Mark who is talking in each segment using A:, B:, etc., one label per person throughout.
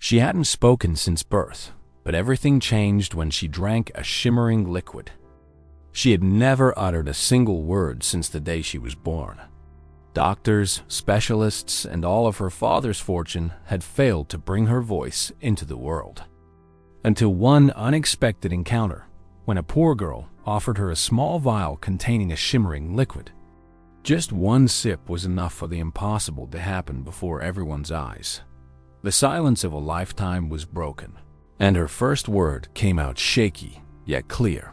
A: She hadn't spoken since birth, but everything changed when she drank a shimmering liquid. She had never uttered a single word since the day she was born. Doctors, specialists, and all of her father's fortune had failed to bring her voice into the world. Until one unexpected encounter, when a poor girl offered her a small vial containing a shimmering liquid. Just one sip was enough for the impossible to happen before everyone's eyes. The silence of a lifetime was broken, and her first word came out shaky yet clear.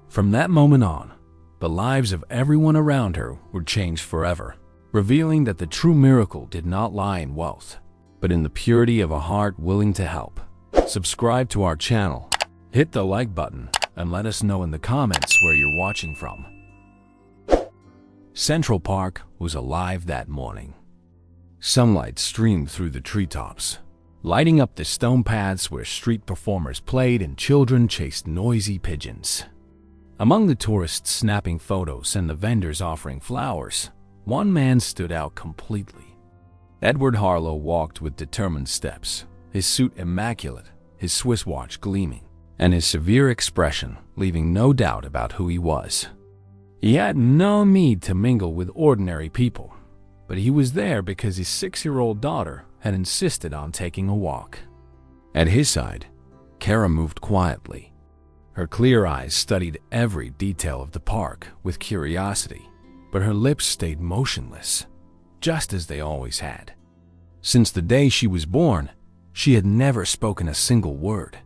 A: From that moment on, the lives of everyone around her were changed forever, revealing that the true miracle did not lie in wealth, but in the purity of a heart willing to help. Subscribe to our channel, hit the like button, and let us know in the comments where you're watching from. Central Park was alive that morning. Sunlight streamed through the treetops, lighting up the stone paths where street performers played and children chased noisy pigeons. Among the tourists snapping photos and the vendors offering flowers, one man stood out completely. Edward Harlow walked with determined steps, his suit immaculate, his Swiss watch gleaming, and his severe expression leaving no doubt about who he was. He had no need to mingle with ordinary people, but he was there because his 6-year-old daughter had insisted on taking a walk. At his side, Kara moved quietly. Her clear eyes studied every detail of the park with curiosity, but her lips stayed motionless, just as they always had. Since the day she was born, she had never spoken a single word.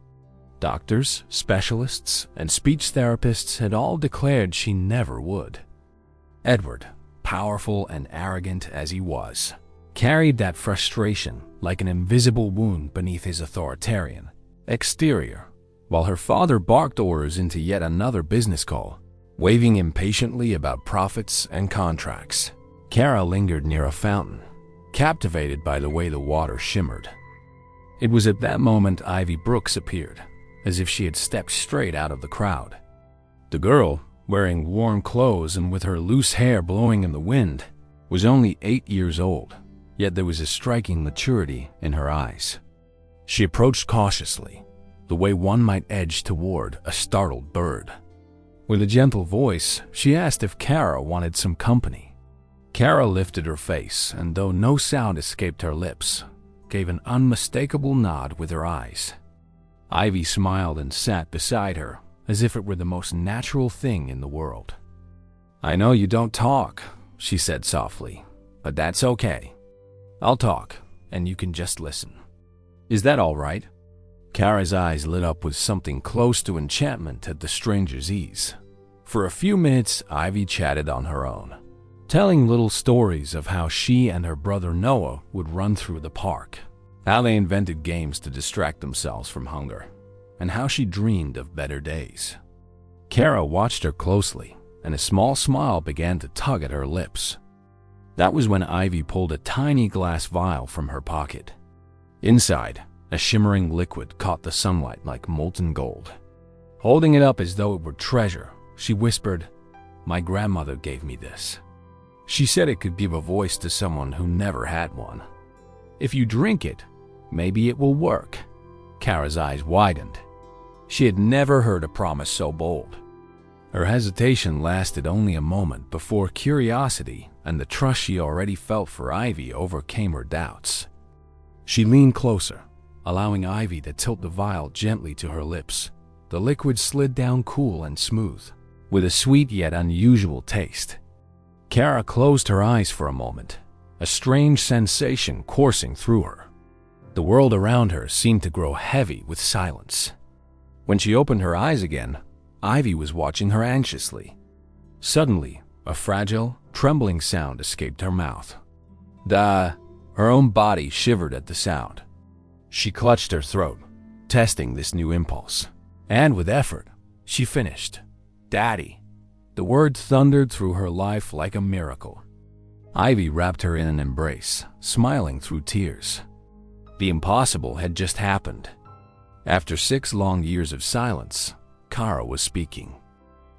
A: Doctors, specialists, and speech therapists had all declared she never would. Edward, powerful and arrogant as he was, carried that frustration like an invisible wound beneath his authoritarian exterior, while her father barked orders into yet another business call, waving impatiently about profits and contracts. Kara lingered near a fountain, captivated by the way the water shimmered. It was at that moment Ivy Brooks appeared, as if she had stepped straight out of the crowd. The girl, wearing warm clothes and with her loose hair blowing in the wind, was only 8 years old, yet there was a striking maturity in her eyes. She approached cautiously, the way one might edge toward a startled bird. With a gentle voice, she asked if Kara wanted some company. Kara lifted her face, and though no sound escaped her lips, gave an unmistakable nod with her eyes. Ivy smiled and sat beside her, as if it were the most natural thing in the world. "I know you don't talk," she said softly, "but that's okay. I'll talk, and you can just listen. Is that all right?" Kara's eyes lit up with something close to enchantment at the stranger's ease. For a few minutes, Ivy chatted on her own, telling little stories of how she and her brother Noah would run through the park, how they invented games to distract themselves from hunger, and how she dreamed of better days. Kara watched her closely, and a small smile began to tug at her lips. That was when Ivy pulled a tiny glass vial from her pocket. Inside, a shimmering liquid caught the sunlight like molten gold. Holding it up as though it were treasure, she whispered, "My grandmother gave me this. She said it could give a voice to someone who never had one. If you drink it, maybe it will work." Kara's eyes widened. She had never heard a promise so bold. Her hesitation lasted only a moment before curiosity and the trust she already felt for Ivy overcame her doubts. She leaned closer, allowing Ivy to tilt the vial gently to her lips. The liquid slid down cool and smooth, with a sweet yet unusual taste. Kara closed her eyes for a moment, a strange sensation coursing through her. The world around her seemed to grow heavy with silence. When she opened her eyes again, Ivy was watching her anxiously. Suddenly, a fragile, trembling sound escaped her mouth. Her own body shivered at the sound. She clutched her throat, testing this new impulse, and with effort, she finished, "Daddy." The word thundered through her life like a miracle. Ivy wrapped her in an embrace, smiling through tears. The impossible had just happened. After 6 long years of silence, Kara was speaking.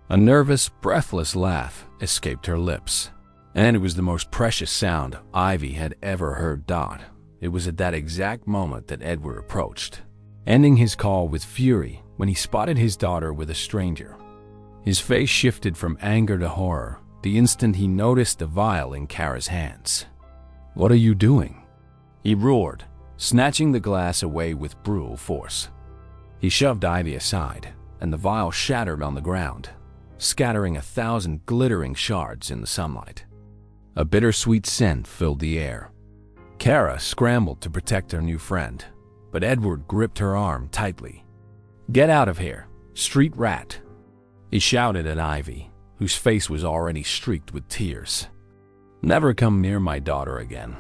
A: A nervous, breathless laugh escaped her lips, and it was the most precious sound Ivy had ever heard. It was at that exact moment that Edward approached, ending his call with fury when he spotted his daughter with a stranger. His face shifted from anger to horror the instant he noticed the vial in Kara's hands. "What are you doing?" he roared, snatching the glass away with brutal force. He shoved Ivy aside, and the vial shattered on the ground, scattering 1,000 glittering shards in the sunlight. A bittersweet scent filled the air. Kara scrambled to protect her new friend, but Edward gripped her arm tightly. "Get out of here, street rat!" he shouted at Ivy, whose face was already streaked with tears. "Never come near my daughter again."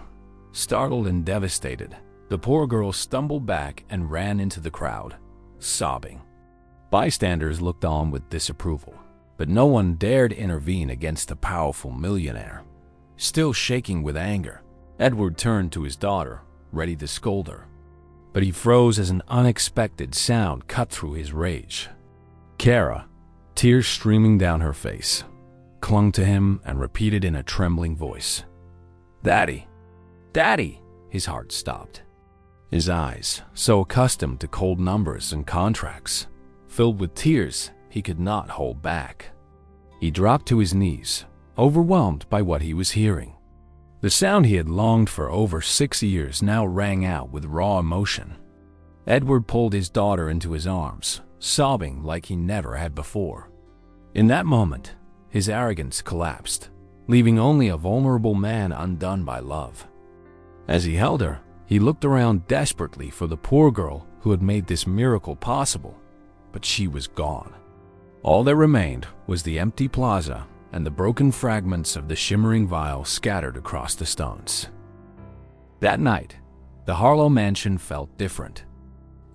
A: Startled and devastated, the poor girl stumbled back and ran into the crowd, sobbing. Bystanders looked on with disapproval, but no one dared intervene against the powerful millionaire. Still shaking with anger, Edward turned to his daughter, ready to scold her. But he froze as an unexpected sound cut through his rage. Kara, tears streaming down her face, clung to him and repeated in a trembling voice, "Daddy! Daddy!" His heart stopped. His eyes, so accustomed to cold numbers and contracts, filled with tears he could not hold back. He dropped to his knees, overwhelmed by what he was hearing. The sound he had longed for over 6 years now rang out with raw emotion. Edward pulled his daughter into his arms, sobbing like he never had before. In that moment, his arrogance collapsed, leaving only a vulnerable man undone by love. As he held her, he looked around desperately for the poor girl who had made this miracle possible, but she was gone. All that remained was the empty plaza and the broken fragments of the shimmering vial scattered across the stones. That night, the Harlow mansion felt different.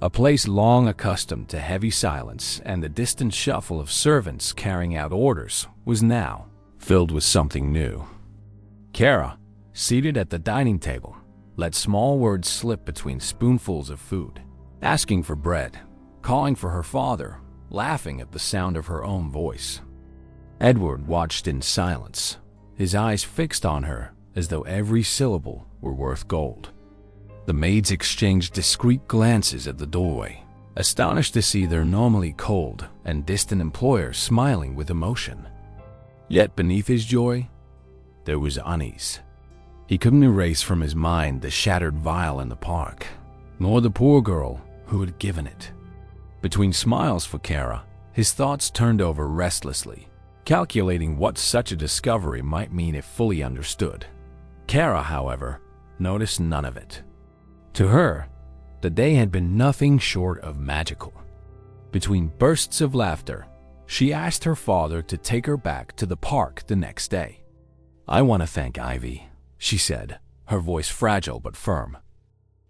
A: A place long accustomed to heavy silence and the distant shuffle of servants carrying out orders was now filled with something new. Kara, seated at the dining table, let small words slip between spoonfuls of food, asking for bread, calling for her father, laughing at the sound of her own voice. Edward watched in silence, his eyes fixed on her as though every syllable were worth gold. The maids exchanged discreet glances at the doorway, astonished to see their normally cold and distant employer smiling with emotion. Yet beneath his joy, there was unease. He couldn't erase from his mind the shattered vial in the park, nor the poor girl who had given it. Between smiles for Kara, his thoughts turned over restlessly, calculating what such a discovery might mean if fully understood. Kara, however, noticed none of it. To her, the day had been nothing short of magical. Between bursts of laughter, she asked her father to take her back to the park the next day. "I want to thank Ivy," she said, her voice fragile but firm.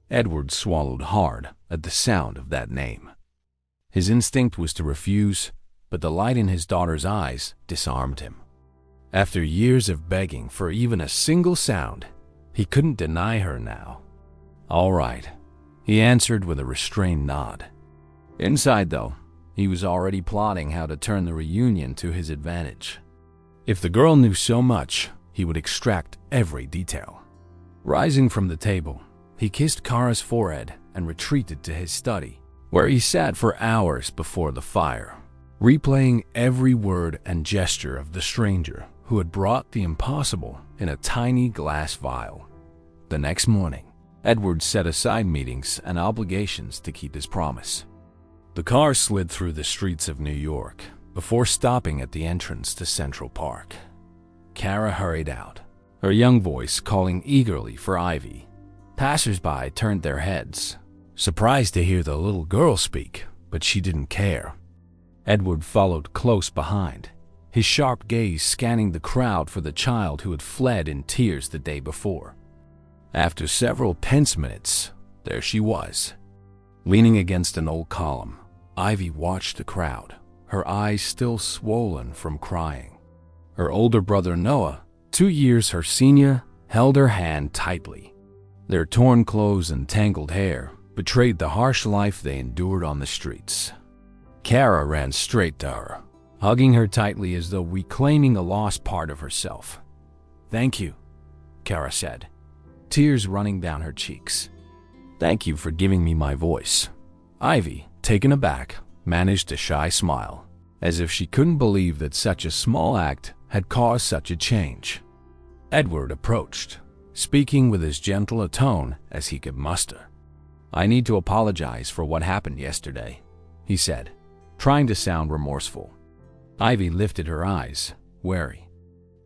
A: Edward swallowed hard at the sound of that name. His instinct was to refuse, but the light in his daughter's eyes disarmed him. After years of begging for even a single sound, he couldn't deny her now. "All right," he answered with a restrained nod. Inside, though, he was already plotting how to turn the reunion to his advantage. If the girl knew so much, he would extract every detail. Rising from the table, he kissed Kara's forehead and retreated to his study, where he sat for hours before the fire, replaying every word and gesture of the stranger who had brought the impossible in a tiny glass vial. The next morning, Edward set aside meetings and obligations to keep his promise. The car slid through the streets of New York before stopping at the entrance to Central Park. Kara hurried out, her young voice calling eagerly for Ivy. Passers-by turned their heads, surprised to hear the little girl speak, but she didn't care. Edward followed close behind, his sharp gaze scanning the crowd for the child who had fled in tears the day before. After several tense minutes, there she was. Leaning against an old column, Ivy watched the crowd, her eyes still swollen from crying. Her older brother Noah, 2 years her senior, held her hand tightly. Their torn clothes and tangled hair betrayed the harsh life they endured on the streets. Kara ran straight to her, hugging her tightly as though reclaiming a lost part of herself. "Thank you," Kara said, tears running down her cheeks. "Thank you for giving me my voice." Ivy, taken aback, managed a shy smile, as if she couldn't believe that such a small act had caused such a change. Edward approached, speaking with as gentle a tone as he could muster. "I need to apologize for what happened yesterday," he said, trying to sound remorseful. Ivy lifted her eyes, wary.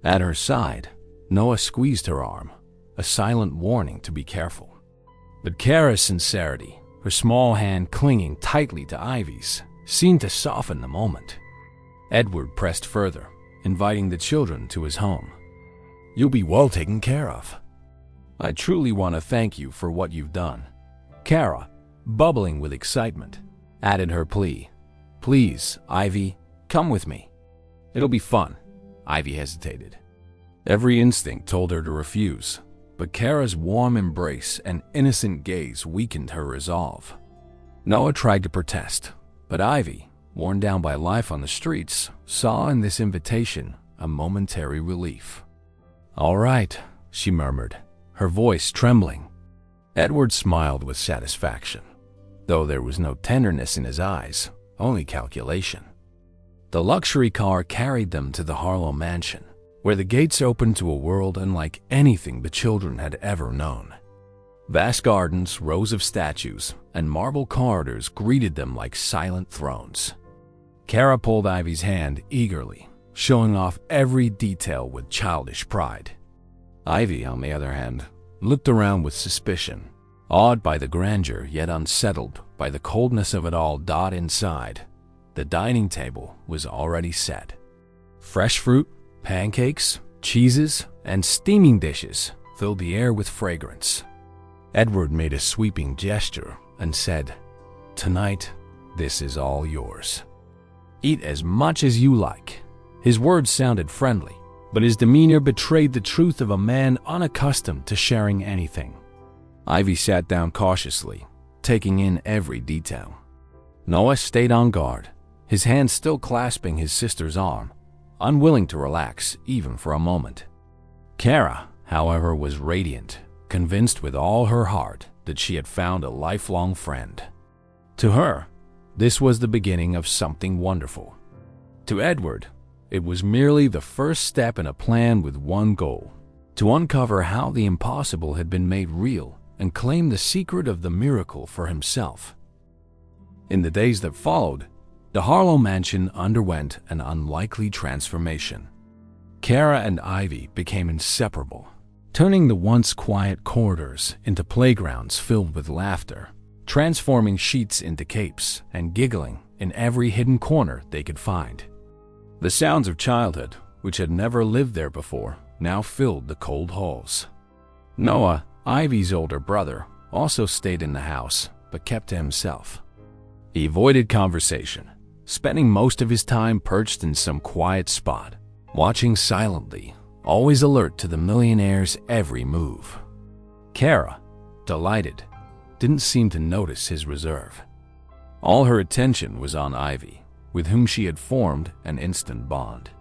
A: At her side, Noah squeezed her arm, a silent warning to be careful. But Kara's sincerity, her small hand clinging tightly to Ivy's, seemed to soften the moment. Edward pressed further, inviting the children to his home. "You'll be well taken care of. I truly want to thank you for what you've done." Kara, bubbling with excitement, added her plea. "Please, Ivy, come with me. It'll be fun." Ivy hesitated. Every instinct told her to refuse, but Kara's warm embrace and innocent gaze weakened her resolve. Noah tried to protest, but Ivy, worn down by life on the streets, saw in this invitation a momentary relief. "All right," she murmured, her voice trembling. Edward smiled with satisfaction, though there was no tenderness in his eyes, only calculation. The luxury car carried them to the Harlow mansion, where the gates opened to a world unlike anything the children had ever known. Vast gardens, rows of statues, and marble corridors greeted them like silent thrones. Kara pulled Ivy's hand eagerly, showing off every detail with childish pride. Ivy, on the other hand, looked around with suspicion, awed by the grandeur yet unsettled by the coldness of it all. Inside, the dining table was already set. Fresh fruit, pancakes, cheeses, and steaming dishes filled the air with fragrance. Edward made a sweeping gesture and said, "Tonight, this is all yours. Eat as much as you like." His words sounded friendly, but his demeanor betrayed the truth of a man unaccustomed to sharing anything. Ivy sat down cautiously, taking in every detail. Noah stayed on guard, his hand still clasping his sister's arm, unwilling to relax even for a moment. Kara, however, was radiant, convinced with all her heart that she had found a lifelong friend. To her, this was the beginning of something wonderful. To Edward, it was merely the first step in a plan with one goal: to uncover how the impossible had been made real and claim the secret of the miracle for himself. In the days that followed, the Harlow mansion underwent an unlikely transformation. Kara and Ivy became inseparable, turning the once quiet corridors into playgrounds filled with laughter, transforming sheets into capes, and giggling in every hidden corner they could find. The sounds of childhood, which had never lived there before, now filled the cold halls. Noah, Ivy's older brother, also stayed in the house, but kept to himself. He avoided conversation, spending most of his time perched in some quiet spot, watching silently, always alert to the millionaire's every move. Kara, delighted, didn't seem to notice his reserve. All her attention was on Ivy, with whom she had formed an instant bond.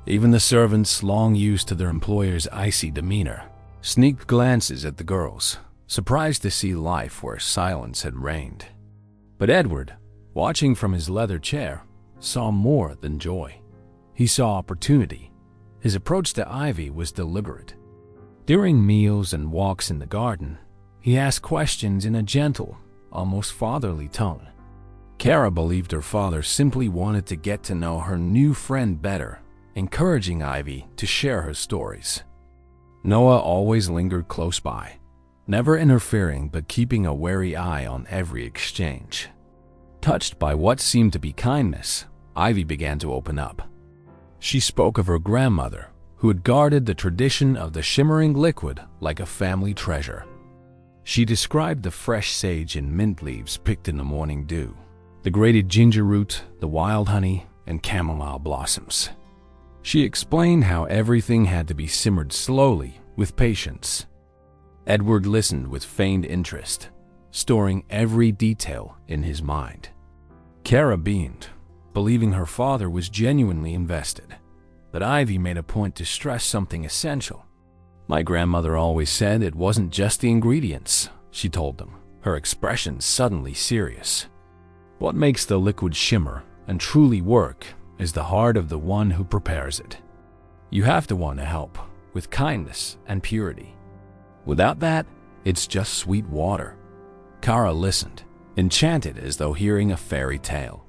A: Even the servants, long used to their employer's icy demeanor, sneaked glances at the girls, surprised to see life where silence had reigned. But Edward, watching from his leather chair, saw more than joy. He saw opportunity. His approach to Ivy was deliberate. During meals and walks in the garden, he asked questions in a gentle, almost fatherly tone. Kara believed her father simply wanted to get to know her new friend better, encouraging Ivy to share her stories. Noah always lingered close by, never interfering but keeping a wary eye on every exchange. Touched by what seemed to be kindness, Ivy began to open up. She spoke of her grandmother, who had guarded the tradition of the shimmering liquid like a family treasure. She described the fresh sage and mint leaves picked in the morning dew, the grated ginger root, the wild honey, and chamomile blossoms. She explained how everything had to be simmered slowly, with patience. Edward listened with feigned interest, storing every detail in his mind. Kara beamed, believing her father was genuinely invested, but Ivy made a point to stress something essential. My grandmother always said it wasn't just the ingredients, she told them, her expression suddenly serious. What makes the liquid shimmer and truly work is the heart of the one who prepares it. You have to want to help with kindness and purity. Without that, it's just sweet water. Kara listened, enchanted as though hearing a fairy tale.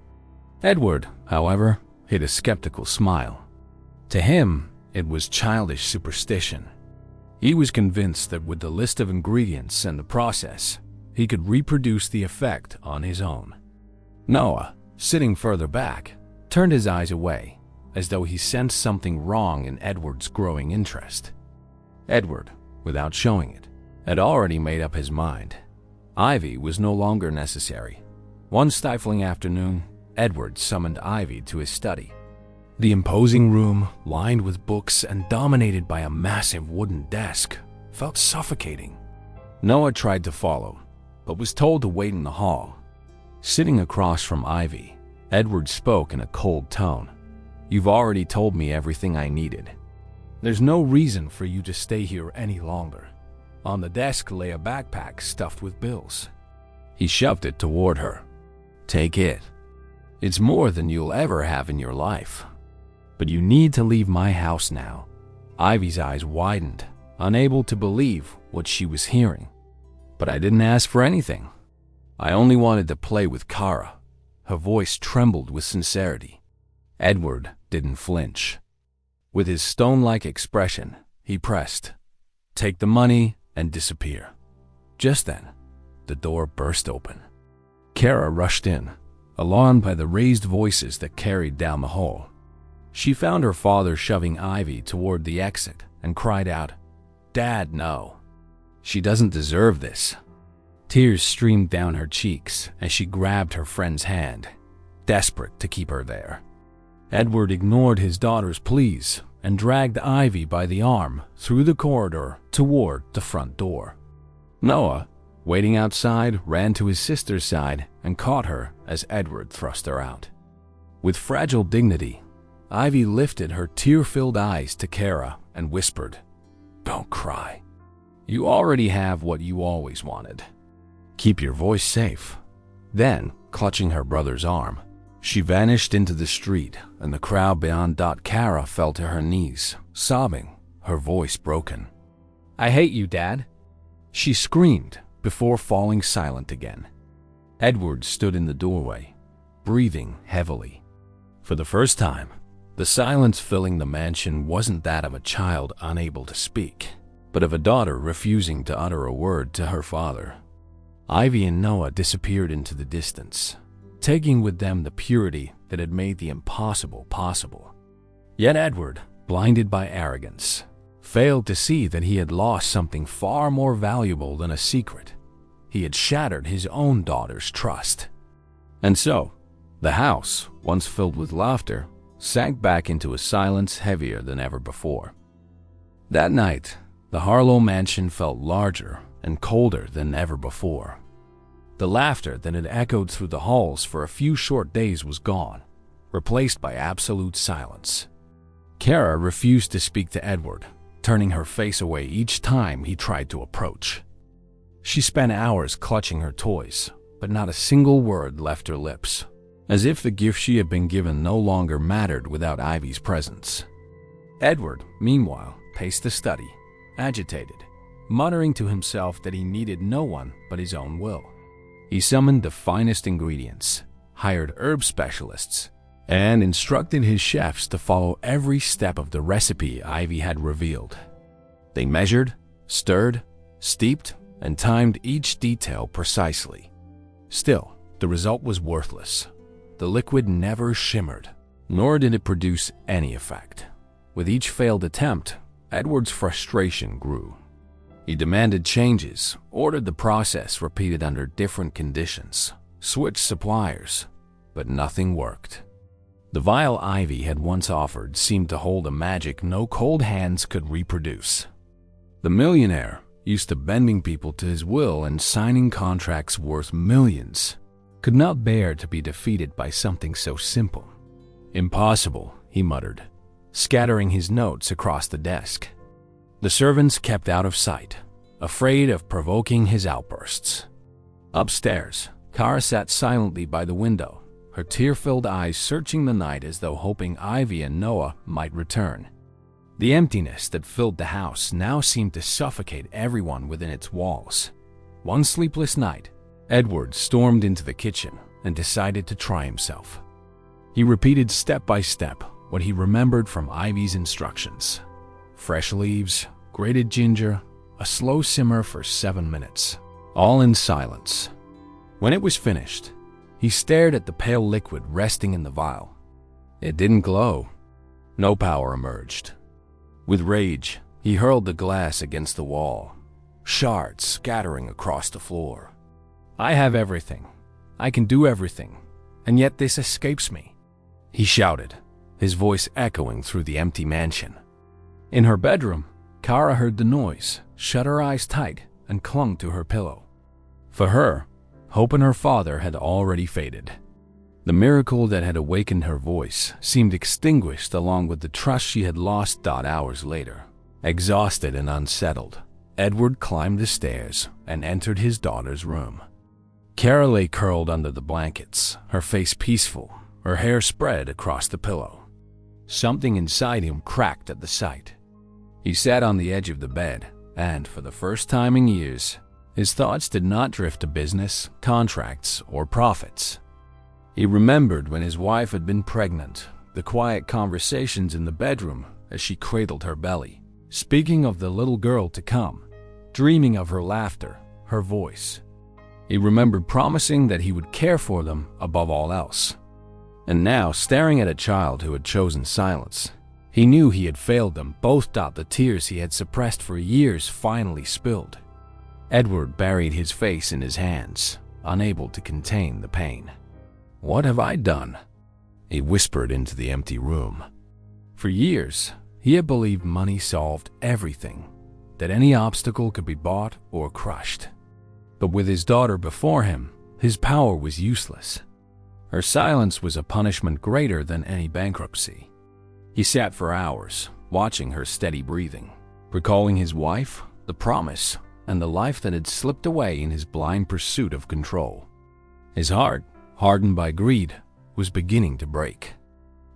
A: Edward, however, hid a skeptical smile. To him, it was childish superstition. He was convinced that with the list of ingredients and the process, he could reproduce the effect on his own. Noah, sitting further back, turned his eyes away, as though he sensed something wrong in Edward's growing interest. Edward, without showing it, had already made up his mind. Ivy was no longer necessary. One stifling afternoon, Edward summoned Ivy to his study. The imposing room, lined with books and dominated by a massive wooden desk, felt suffocating. Noah tried to follow, but was told to wait in the hall. Sitting across from Ivy, Edward spoke in a cold tone. "You've already told me everything I needed. There's no reason for you to stay here any longer." On the desk lay a backpack stuffed with bills. He shoved it toward her. "Take it. It's more than you'll ever have in your life. But you need to leave my house now." Ivy's eyes widened, unable to believe what she was hearing. "But I didn't ask for anything. I only wanted to play with Kara." Her voice trembled with sincerity. Edward didn't flinch. With his stone-like expression, he pressed, "Take the money and disappear." Just then, the door burst open. Kara rushed in, alarmed by the raised voices that carried down the hall. She found her father shoving Ivy toward the exit and cried out, "Dad, no. She doesn't deserve this." Tears streamed down her cheeks as she grabbed her friend's hand, desperate to keep her there. Edward ignored his daughter's pleas and dragged Ivy by the arm through the corridor toward the front door. Noah, waiting outside, ran to his sister's side and caught her as Edward thrust her out. With fragile dignity, Ivy lifted her tear-filled eyes to Kara and whispered, "Don't cry. You already have what you always wanted. Keep your voice safe." Then, clutching her brother's arm, she vanished into the street and the crowd beyond. Kara fell to her knees, sobbing, her voice broken. "I hate you, Dad," she screamed before falling silent again. Edward stood in the doorway, breathing heavily. For the first time, the silence filling the mansion wasn't that of a child unable to speak, but of a daughter refusing to utter a word to her father. Ivy and Noah disappeared into the distance, taking with them the purity that had made the impossible possible. Yet Edward, blinded by arrogance, failed to see that he had lost something far more valuable than a secret. He had shattered his own daughter's trust. And so, the house, once filled with laughter, sank back into a silence heavier than ever before. That night, the Harlow mansion felt larger and colder than ever before. The laughter that had echoed through the halls for a few short days was gone, replaced by absolute silence. Kara refused to speak to Edward, turning her face away each time he tried to approach. She spent hours clutching her toys, but not a single word left her lips, as if the gift she had been given no longer mattered without Ivy's presence. Edward, meanwhile, paced the study, agitated, muttering to himself that he needed no one but his own will. He summoned the finest ingredients, hired herb specialists, and instructed his chefs to follow every step of the recipe Ivy had revealed. They measured, stirred, steeped, and timed each detail precisely. Still, the result was worthless. The liquid never shimmered, nor did it produce any effect. With each failed attempt, Edward's frustration grew. He demanded changes, ordered the process repeated under different conditions, switched suppliers, but nothing worked. The vial Ivy had once offered seemed to hold a magic no cold hands could reproduce. The millionaire, used to bending people to his will and signing contracts worth millions, could not bear to be defeated by something so simple. "Impossible," he muttered, scattering his notes across the desk. The servants kept out of sight, afraid of provoking his outbursts. Upstairs, Kara sat silently by the window, her tear-filled eyes searching the night as though hoping Ivy and Noah might return. The emptiness that filled the house now seemed to suffocate everyone within its walls. One sleepless night, Edward stormed into the kitchen and decided to try himself. He repeated step by step what he remembered from Ivy's instructions. Fresh leaves, grated ginger, a slow simmer for 7 minutes, all in silence. When it was finished, he stared at the pale liquid resting in the vial. It didn't glow. No power emerged. With rage, he hurled the glass against the wall, shards scattering across the floor. I have everything. I can do everything, and yet this escapes me, he shouted, his voice echoing through the empty mansion. In her bedroom, Kara heard the noise, shut her eyes tight, and clung to her pillow. For her, hope in her father had already faded. The miracle that had awakened her voice seemed extinguished along with the trust she had lost. Hours later, exhausted and unsettled, Edward climbed the stairs and entered his daughter's room. Kara lay curled under the blankets, her face peaceful, her hair spread across the pillow. Something inside him cracked at the sight. He sat on the edge of the bed, and for the first time in years, his thoughts did not drift to business, contracts, or profits. He remembered when his wife had been pregnant, the quiet conversations in the bedroom as she cradled her belly, speaking of the little girl to come, dreaming of her laughter, her voice. He remembered promising that he would care for them above all else. And now, staring at a child who had chosen silence, he knew he had failed them both. The tears he had suppressed for years finally spilled. Edward buried his face in his hands, unable to contain the pain. "What have I done?" he whispered into the empty room. For years, he had believed money solved everything, that any obstacle could be bought or crushed. But with his daughter before him, his power was useless. Her silence was a punishment greater than any bankruptcy. He sat for hours, watching her steady breathing, recalling his wife, the promise, and the life that had slipped away in his blind pursuit of control. His heart, hardened by greed, was beginning to break.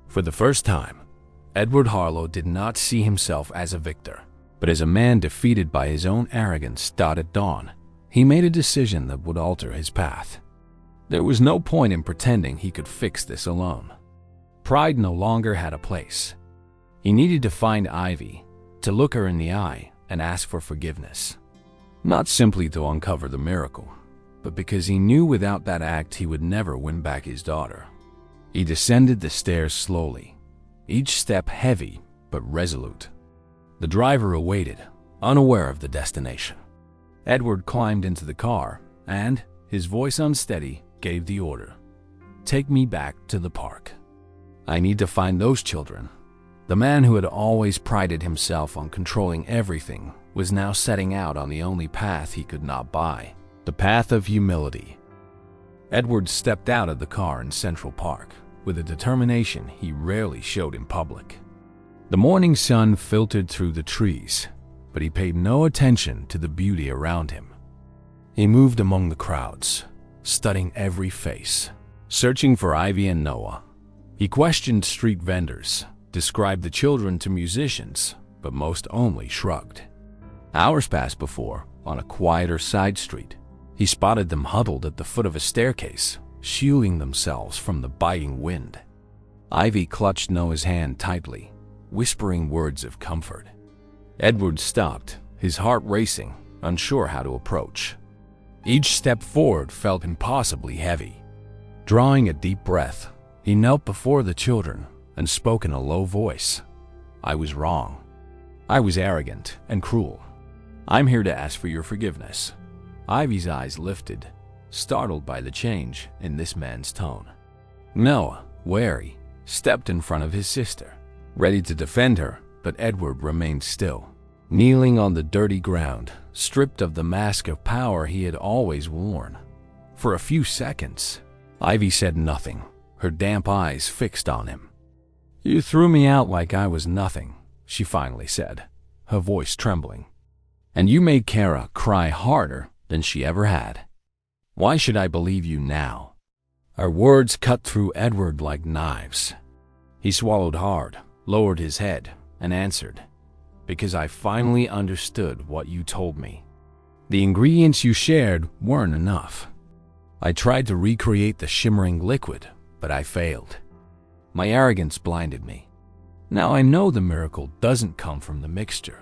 A: For the first time, Edward Harlow did not see himself as a victor, but as a man defeated by his own arrogance. At dawn, he made a decision that would alter his path. There was no point in pretending he could fix this alone. Pride no longer had a place. He needed to find Ivy, to look her in the eye and ask for forgiveness. Not simply to uncover the miracle, but because he knew without that act he would never win back his daughter. He descended the stairs slowly, each step heavy but resolute. The driver awaited, unaware of the destination. Edward climbed into the car and, his voice unsteady, gave the order. "Take me back to the park. I need to find those children." The man who had always prided himself on controlling everything was now setting out on the only path he could not buy, the path of humility. Edward stepped out of the car in Central Park with a determination he rarely showed in public. The morning sun filtered through the trees, but he paid no attention to the beauty around him. He moved among the crowds, studying every face, searching for Ivy and Noah. He questioned street vendors, described the children to musicians, but most only shrugged. Hours passed before, on a quieter side street, he spotted them huddled at the foot of a staircase, shielding themselves from the biting wind. Ivy clutched Noah's hand tightly, whispering words of comfort. Edward stopped, his heart racing, unsure how to approach. Each step forward felt impossibly heavy. Drawing a deep breath, he knelt before the children and spoke in a low voice. "I was wrong. I was arrogant and cruel. I'm here to ask for your forgiveness." Ivy's eyes lifted, startled by the change in this man's tone. Noah, wary, stepped in front of his sister, ready to defend her, but Edward remained still, kneeling on the dirty ground, stripped of the mask of power he had always worn. For a few seconds, Ivy said nothing, her damp eyes fixed on him. "You threw me out like I was nothing," she finally said, her voice trembling. "And you made Kara cry harder than she ever had. Why should I believe you now?" Her words cut through Edward like knives. He swallowed hard, lowered his head, and answered, "Because I finally understood what you told me. The ingredients you shared weren't enough. I tried to recreate the shimmering liquid, but I failed. My arrogance blinded me. Now I know the miracle doesn't come from the mixture,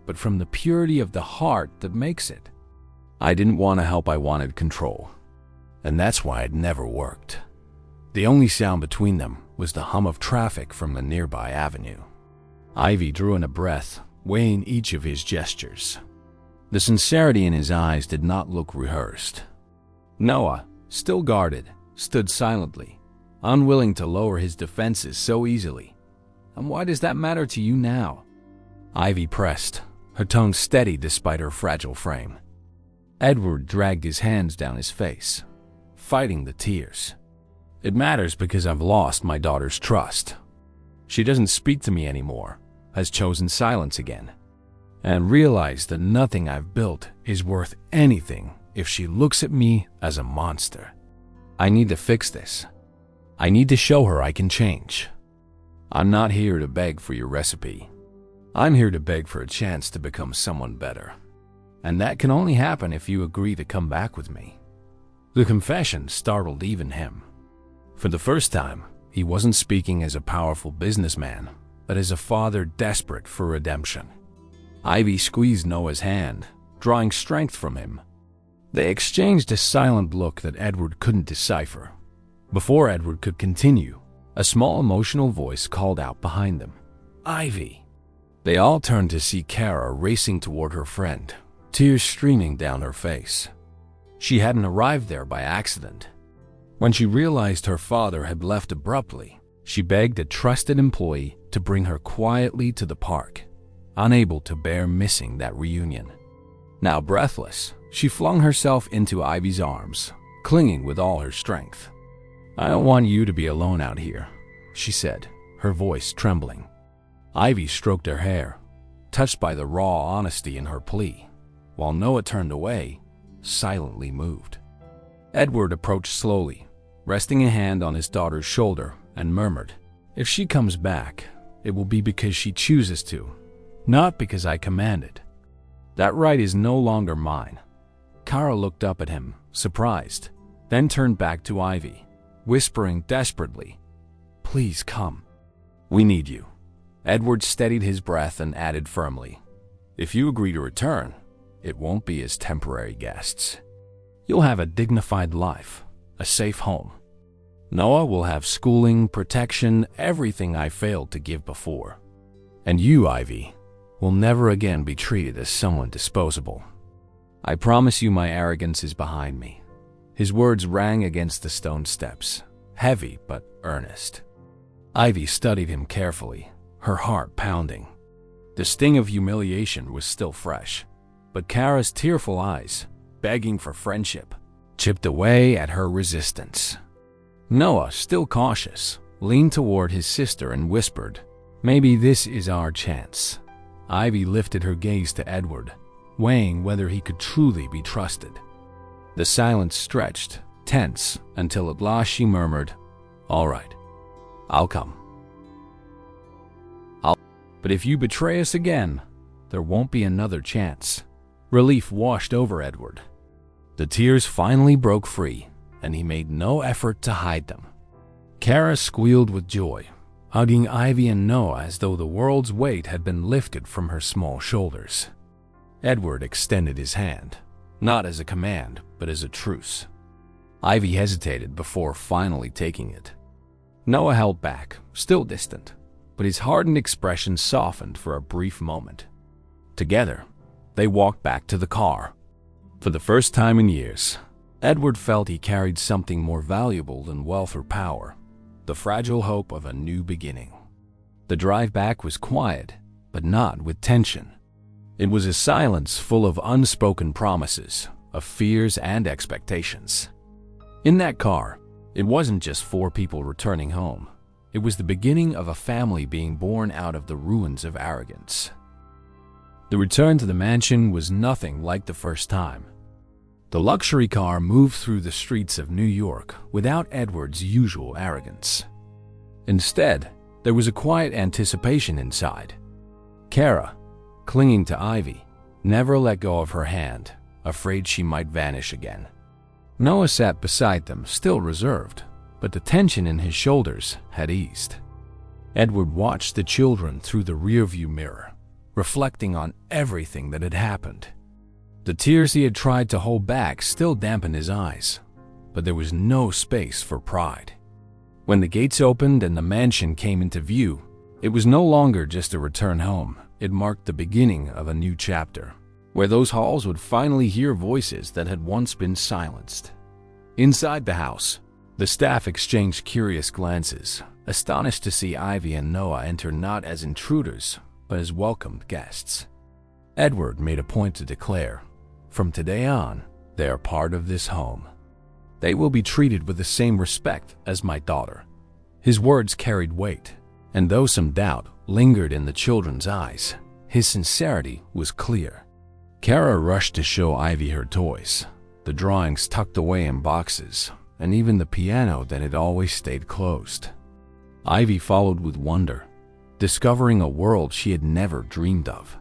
A: but from the purity of the heart that makes it. I didn't want to help, I wanted control. And that's why it never worked." The only sound between them was the hum of traffic from the nearby avenue. Ivy drew in a breath, weighing each of his gestures. The sincerity in his eyes did not look rehearsed. Noah, still guarded, stood silently, unwilling to lower his defenses so easily. "And why does that matter to you now?" Ivy pressed, her tone steady despite her fragile frame. Edward dragged his hands down his face, fighting the tears. "It matters because I've lost my daughter's trust. She doesn't speak to me anymore, has chosen silence again, and realized that nothing I've built is worth anything if she looks at me as a monster. I need to fix this. I need to show her I can change. I'm not here to beg for your recipe. I'm here to beg for a chance to become someone better. And that can only happen if you agree to come back with me." The confession startled even him. For the first time, he wasn't speaking as a powerful businessman, but as a father desperate for redemption. Ivy squeezed Noah's hand, drawing strength from him. They exchanged a silent look that Edward couldn't decipher. Before Edward could continue, a small emotional voice called out behind them, "Ivy!" They all turned to see Kara racing toward her friend, tears streaming down her face. She hadn't arrived there by accident. When she realized her father had left abruptly, she begged a trusted employee to bring her quietly to the park, unable to bear missing that reunion. Now breathless, she flung herself into Ivy's arms, clinging with all her strength. "I don't want you to be alone out here," she said, her voice trembling. Ivy stroked her hair, touched by the raw honesty in her plea, while Noah turned away, silently moved. Edward approached slowly, resting a hand on his daughter's shoulder, and murmured, "If she comes back, it will be because she chooses to, not because I command it. That right is no longer mine." Kara looked up at him, surprised, then turned back to Ivy, whispering desperately, "Please come. We need you." Edward steadied his breath and added firmly, "If you agree to return, it won't be as temporary guests. You'll have a dignified life, a safe home. Noah will have schooling, protection, everything I failed to give before. And you, Ivy, will never again be treated as someone disposable. I promise you my arrogance is behind me." His words rang against the stone steps, heavy but earnest. Ivy studied him carefully, her heart pounding. The sting of humiliation was still fresh, but Kara's tearful eyes, begging for friendship, chipped away at her resistance. Noah, still cautious, leaned toward his sister and whispered, "Maybe this is our chance." Ivy lifted her gaze to Edward, weighing whether he could truly be trusted. The silence stretched, tense, until at last she murmured, "All right, I'll come. But if you betray us again, there won't be another chance." Relief washed over Edward. The tears finally broke free, and he made no effort to hide them. Kara squealed with joy, hugging Ivy and Noah as though the world's weight had been lifted from her small shoulders. Edward extended his hand, not as a command, but as a truce. Ivy hesitated before finally taking it. Noah held back, still distant, but his hardened expression softened for a brief moment. Together, they walked back to the car. For the first time in years, Edward felt he carried something more valuable than wealth or power, the fragile hope of a new beginning. The drive back was quiet, but not with tension. It was a silence full of unspoken promises, of fears and expectations. In that car, it wasn't just four people returning home. It was the beginning of a family being born out of the ruins of arrogance. The return to the mansion was nothing like the first time. The luxury car moved through the streets of New York without Edward's usual arrogance. Instead, there was a quiet anticipation inside. Kara, clinging to Ivy, never let go of her hand, afraid she might vanish again. Noah sat beside them, still reserved, but the tension in his shoulders had eased. Edward watched the children through the rearview mirror, reflecting on everything that had happened. The tears he had tried to hold back still dampened his eyes, but there was no space for pride. When the gates opened and the mansion came into view, it was no longer just a return home. It marked the beginning of a new chapter, where those halls would finally hear voices that had once been silenced. Inside the house, the staff exchanged curious glances, astonished to see Ivy and Noah enter not as intruders, but as welcomed guests. Edward made a point to declare, "From today on, they are part of this home. They will be treated with the same respect as my daughter." His words carried weight, and though some doubt lingered in the children's eyes, his sincerity was clear. Kara rushed to show Ivy her toys, the drawings tucked away in boxes, and even the piano that had always stayed closed. Ivy followed with wonder, discovering a world she had never dreamed of.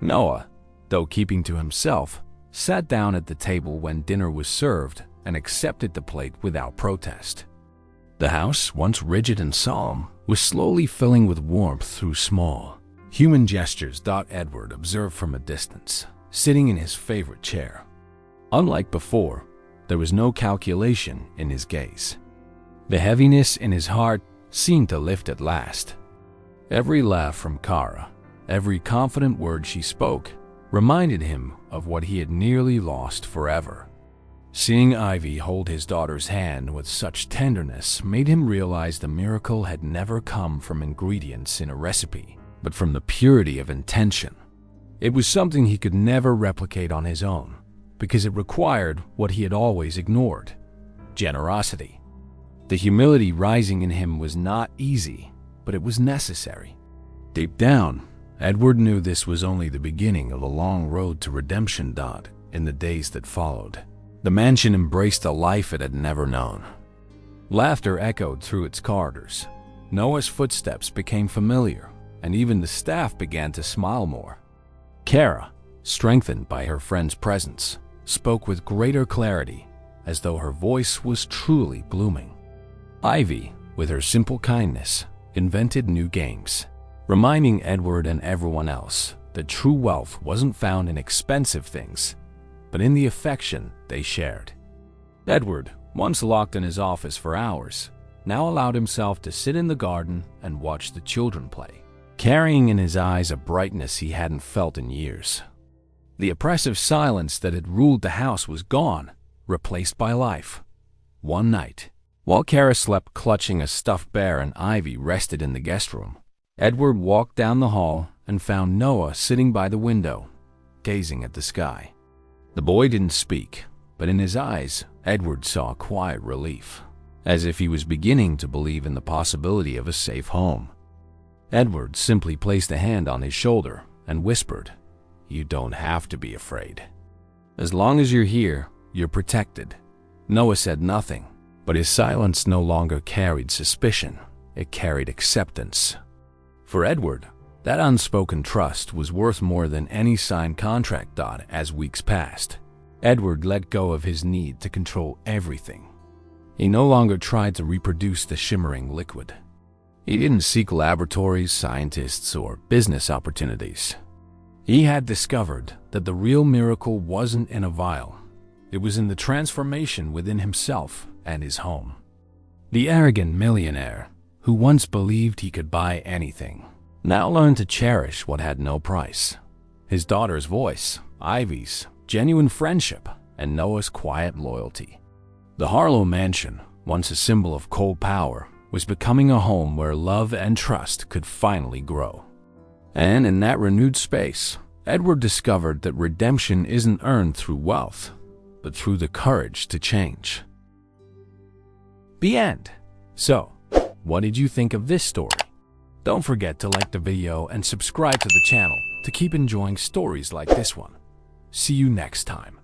A: Noah, though keeping to himself, sat down at the table when dinner was served and accepted the plate without protest. The house, once rigid and solemn, was slowly filling with warmth through small, human gestures. Edward observed from a distance, sitting in his favorite chair. Unlike before, there was no calculation in his gaze. The heaviness in his heart seemed to lift at last. Every laugh from Kara, every confident word she spoke, reminded him of what he had nearly lost forever. Seeing Ivy hold his daughter's hand with such tenderness made him realize the miracle had never come from ingredients in a recipe, but from the purity of intention. It was something he could never replicate on his own, because it required what he had always ignored: generosity. The humility rising in him was not easy, but it was necessary. Deep down, Edward knew this was only the beginning of a long road to redemption. In the days that followed, the mansion embraced a life it had never known. Laughter echoed through its corridors. Noah's footsteps became familiar, and even the staff began to smile more. Kara, strengthened by her friend's presence, spoke with greater clarity, as though her voice was truly blooming. Ivy, with her simple kindness, invented new games, reminding Edward and everyone else that true wealth wasn't found in expensive things, but in the affection they shared. Edward, once locked in his office for hours, now allowed himself to sit in the garden and watch the children play, carrying in his eyes a brightness he hadn't felt in years. The oppressive silence that had ruled the house was gone, replaced by life. One night, while Kara slept clutching a stuffed bear and Ivy rested in the guest room, Edward walked down the hall and found Noah sitting by the window, gazing at the sky. The boy didn't speak, but in his eyes, Edward saw quiet relief, as if he was beginning to believe in the possibility of a safe home. Edward simply placed a hand on his shoulder and whispered, "You don't have to be afraid. As long as you're here, you're protected." Noah said nothing, but his silence no longer carried suspicion. It carried acceptance. For Edward, that unspoken trust was worth more than any signed contract. As weeks passed, Edward let go of his need to control everything. He no longer tried to reproduce the shimmering liquid. He didn't seek laboratories, scientists, or business opportunities. He had discovered that the real miracle wasn't in a vial. It was in the transformation within himself and his home. The arrogant millionaire, who once believed he could buy anything, now learned to cherish what had no price: his daughter's voice, Ivy's genuine friendship, and Noah's quiet loyalty. The Harlow mansion, once a symbol of cold power, was becoming a home where love and trust could finally grow. And in that renewed space, Edward discovered that redemption isn't earned through wealth, but through the courage to change. The end. So, what did you think of this story? Don't forget to like the video and subscribe to the channel to keep enjoying stories like this one. See you next time.